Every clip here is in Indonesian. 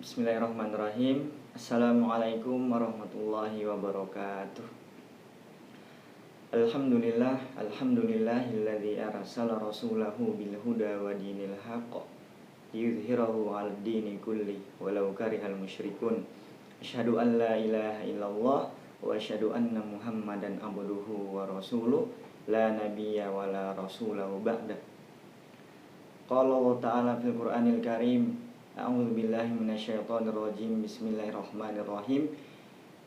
Bismillahirrahmanirrahim. Assalamualaikum warahmatullahi wabarakatuh. Alhamdulillahilladzi arsala rasulahu bil huda wa dinil haqq liyudhhirahu 'alad dini kulli walau karihal musyrikun. Asyhadu an la ilaha illallah wa asyhadu anna Muhammadan abduhu wa rasuluh la nabiyya wa la rasulahu ba'da. Qala Allah ta'ala fil Qur'anil Karim. A'udzu billahi minasyaitonir rajim. Bismillahirrahmanirrahim.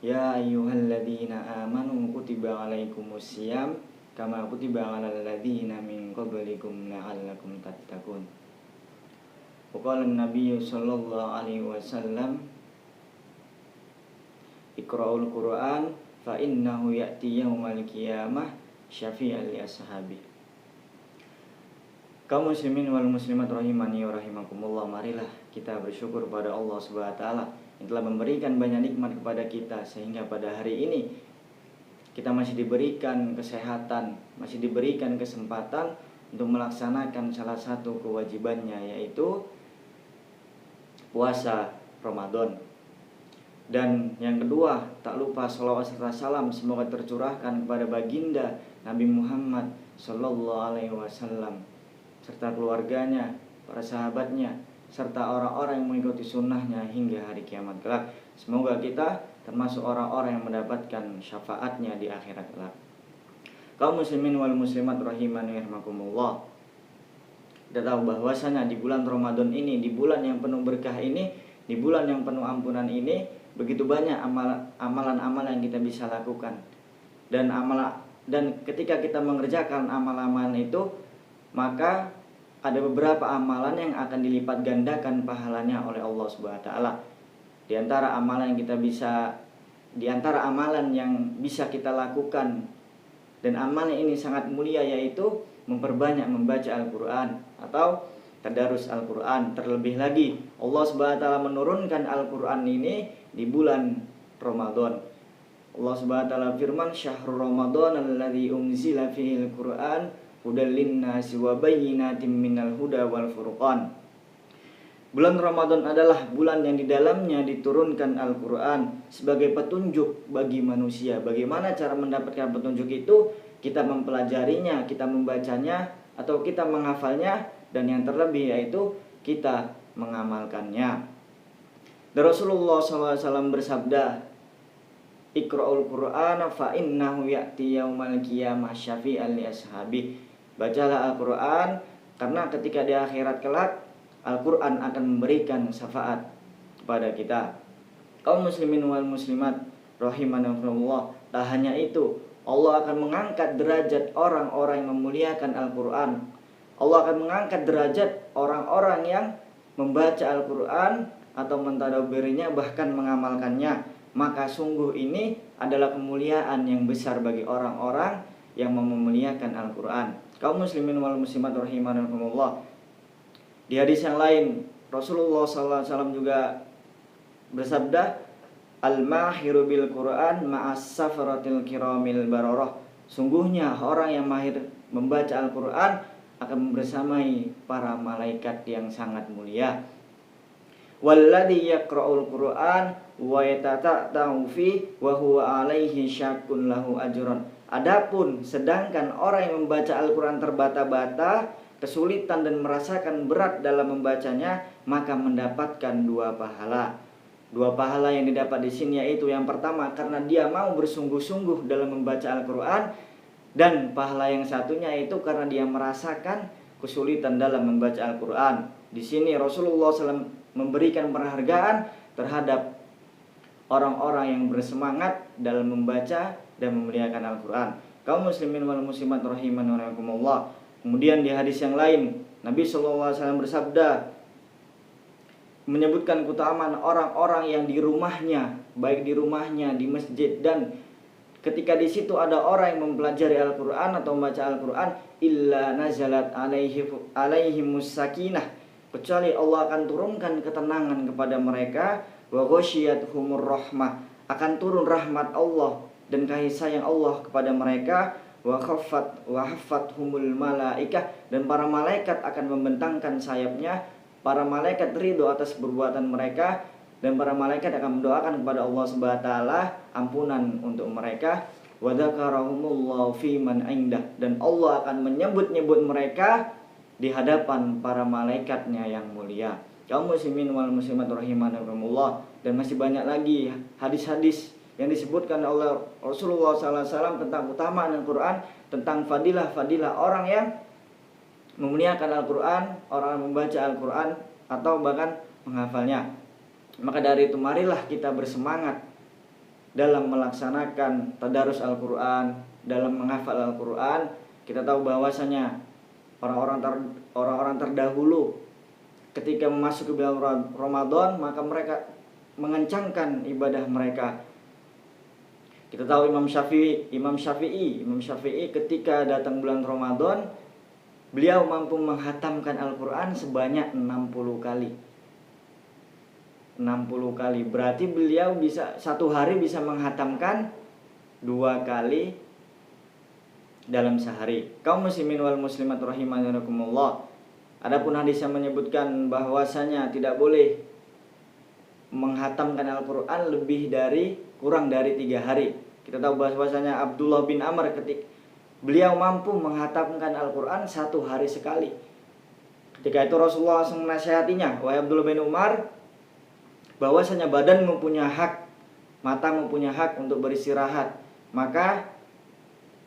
Ya ayyuhalladzina amanu kutiba alaikumus syiyam kama kutiba alal ladzina min qablikum la'allakum tattaqun. Wa qala an-nabiy sallallahu alaihi wasallam Iqra'ul Qur'an fa innahu ya'ti yaumal qiyamah syafi'an li ashabi. Kaum muslimin wal muslimat rahimani wa rahimakumullah, marilah kita bersyukur pada Allah Subhanahu wa taala yang telah memberikan banyak nikmat kepada kita sehingga pada hari ini kita masih diberikan kesehatan, masih diberikan kesempatan untuk melaksanakan salah satu kewajibannya, yaitu puasa Ramadan. Dan yang kedua, tak lupa sholawat serta salam semoga tercurahkan kepada baginda Nabi Muhammad sallallahu alaihi wasallam serta keluarganya, para sahabatnya, serta orang-orang yang mengikuti sunnahnya hingga hari kiamat kelak. Semoga kita termasuk orang-orang yang mendapatkan syafaatnya di akhirat kelak. Kaum muslimin wal muslimat rahimani rahimakumullah, kita tahu bahwasanya di bulan Ramadan ini, di bulan yang penuh berkah ini, di bulan yang penuh ampunan ini, begitu banyak amalan-amalan yang kita bisa lakukan. Dan ketika kita mengerjakan amalan-amalan itu, maka ada beberapa amalan yang akan dilipat gandakan pahalanya oleh Allah Subhanahu wa taala. Di antara amalan yang bisa kita lakukan dan amalan ini sangat mulia, yaitu memperbanyak membaca Al-Qur'an atau tadarus Al-Qur'an. Terlebih lagi Allah Subhanahu wa taala menurunkan Al-Qur'an ini di bulan Ramadan. Allah Subhanahu wa taala firman, "Syahrul Ramadan alladzi unzila fihil Qur'an hudal linnasi wa bayyinatin minal huda wal furqan." Bulan Ramadan adalah bulan yang di dalamnya diturunkan Al-Qur'an sebagai petunjuk bagi manusia. Bagaimana cara mendapatkan petunjuk itu? Kita mempelajarinya, kita membacanya, atau kita menghafalnya, dan yang terlebih yaitu kita mengamalkannya. Dan Rasulullah SAW bersabda, "Iqra'ul Qur'ana fa innahu ya'ti yaumal qiyamah syafi'an li ashabi." Bacalah Al-Quran, karena ketika di akhirat kelak Al-Quran akan memberikan syafaat kepada kita. Kaum muslimin wal muslimat rahimanallah, tak hanya itu, Allah akan mengangkat derajat orang-orang yang memuliakan Al-Quran. Allah akan mengangkat derajat orang-orang yang membaca Al-Quran atau mentadabburinya, bahkan mengamalkannya. Maka sungguh ini adalah kemuliaan yang besar bagi orang-orang yang memuliakan Al-Quran. Kaum muslimin wal muslimat rahimanallah, di hadis yang lain Rasulullah SAW juga bersabda, "Al-mahiru bil Quran ma'as safaratil kiramil bararah." Sungguhnya orang yang mahir membaca Al-Quran akan bersamai para malaikat yang sangat mulia. "Walladzi yaqra'ul Qur'an wa yatata'u fi wa huwa 'alaihi syaqqun lahu ajrun." Adapun sedangkan orang yang membaca Al-Quran terbata-bata, kesulitan dan merasakan berat dalam membacanya, maka mendapatkan dua pahala. Dua pahala yang didapat di sini yaitu yang pertama karena dia mau bersungguh-sungguh dalam membaca Al-Quran, dan pahala yang satunya itu karena dia merasakan kesulitan dalam membaca Al-Quran. Di sini Rasulullah SAW memberikan penghargaan terhadap orang-orang yang bersemangat dalam membaca dan memuliakan Al-Quran. Kaum muslimin wal muslimat rahimani wa rahimakumullah. Kemudian di hadis yang lain Nabi SAW bersabda, menyebutkan keutamaan orang-orang yang di rumahnya, baik di rumahnya, di masjid, dan ketika di situ ada orang yang mempelajari Al-Quran atau membaca Al-Quran, illa nazalat alaihimus sakinah, kecuali Allah akan turunkan ketenangan kepada mereka, wa ghasyiyatuhumur rahmah, akan turun rahmat Allah dan kasih sayang Allah kepada mereka, wa haffathumul malaikah, dan para malaikat akan membentangkan sayapnya. Para malaikat ridho atas perbuatan mereka, dan para malaikat akan mendoakan kepada Allah Subhanahu wa taala ampunan untuk mereka. Wa dzakarahumullahu fi man indah, dan Allah akan menyebut-nyebut mereka di hadapan para malaikatnya yang mulia. Kaum muslimin wal muslimat rahimakumullah. Dan masih banyak lagi hadis-hadis yang disebutkan oleh Rasulullah SAW tentang keutamaan Al-Quran, tentang fadilah-fadilah orang yang memuliakan Al-Quran, orang yang membaca Al-Quran atau bahkan menghafalnya. Maka dari itu marilah kita bersemangat dalam melaksanakan tadarus Al-Quran, dalam menghafal Al-Quran. Kita tahu bahwasanya orang-orang terdahulu ketika memasuki bulan Ramadan, maka mereka mengencangkan ibadah mereka. Kita tahu Imam Syafi'i ketika datang bulan Ramadan, beliau mampu menghatamkan Al-Quran sebanyak 60 kali. 60 kali, berarti beliau bisa satu hari bisa menghatamkan 2 kali dalam sehari. Kaum muslimin wal muslimat rahimakumullah. Adapun hadis yang menyebutkan bahwasanya tidak boleh menghatamkan Al-Quran kurang dari 3 hari. Kita tahu bahwasanya Abdullah bin Amr ketika beliau mampu menghatamkan Al-Quran 1 hari sekali. Ketika itu Rasulullah langsung menasihatinya, wahai Abdullah bin Umar, bahwasanya badan mempunyai hak, mata mempunyai hak untuk beristirahat, maka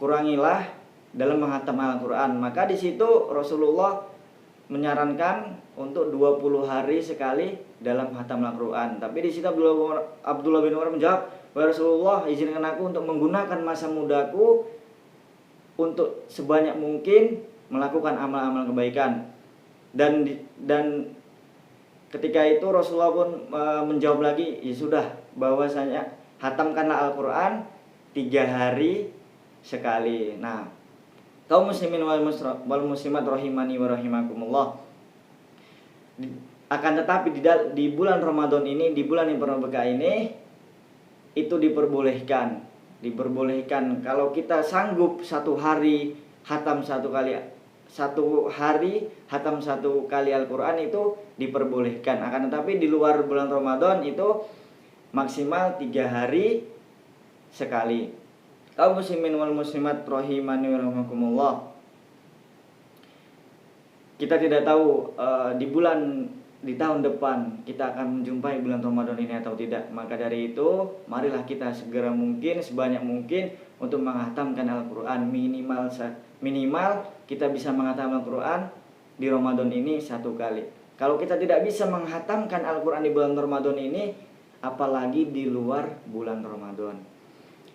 kurangilah dalam menghatam Al-Quran. Maka di situ Rasulullah menyarankan untuk 20 hari sekali dalam menghatam Al-Quran. Tapi di situ Abdullah bin Umar menjawab, wahai Rasulullah, izinkan aku untuk menggunakan masa mudaku untuk sebanyak mungkin melakukan amal-amal kebaikan. Dan ketika itu Rasulullah pun menjawab lagi, ya sudah, bahwasanya hatamkanlah Al-Quran 3 hari sekali. Nah, kaum muslimin wal muslimat rahimani wa rahimakumullah. Akan tetapi di bulan Ramadan ini, di bulan yang berkah ini, itu diperbolehkan kalau kita sanggup 1 hari hatam 1 kali, 1 hari hatam 1 kali Al-Quran, itu diperbolehkan. Akan tetapi di luar bulan Ramadan itu maksimal 3 hari sekali. Kaum muslimin wal muslimat rahimani wa rahimakumullah. Kita tidak tahu di tahun depan kita akan menjumpai bulan Ramadan ini atau tidak. Maka dari itu marilah kita segera mungkin, sebanyak mungkin untuk menghatamkan Al-Quran. Minimal kita bisa menghatam Al-Quran di Ramadan ini 1 kali. Kalau kita tidak bisa menghatamkan Al-Quran di bulan Ramadan ini, apalagi di luar bulan Ramadan.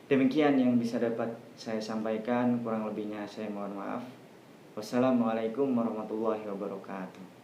Demikian yang bisa dapat saya sampaikan, kurang lebihnya saya mohon maaf. Wassalamualaikum warahmatullahi wabarakatuh.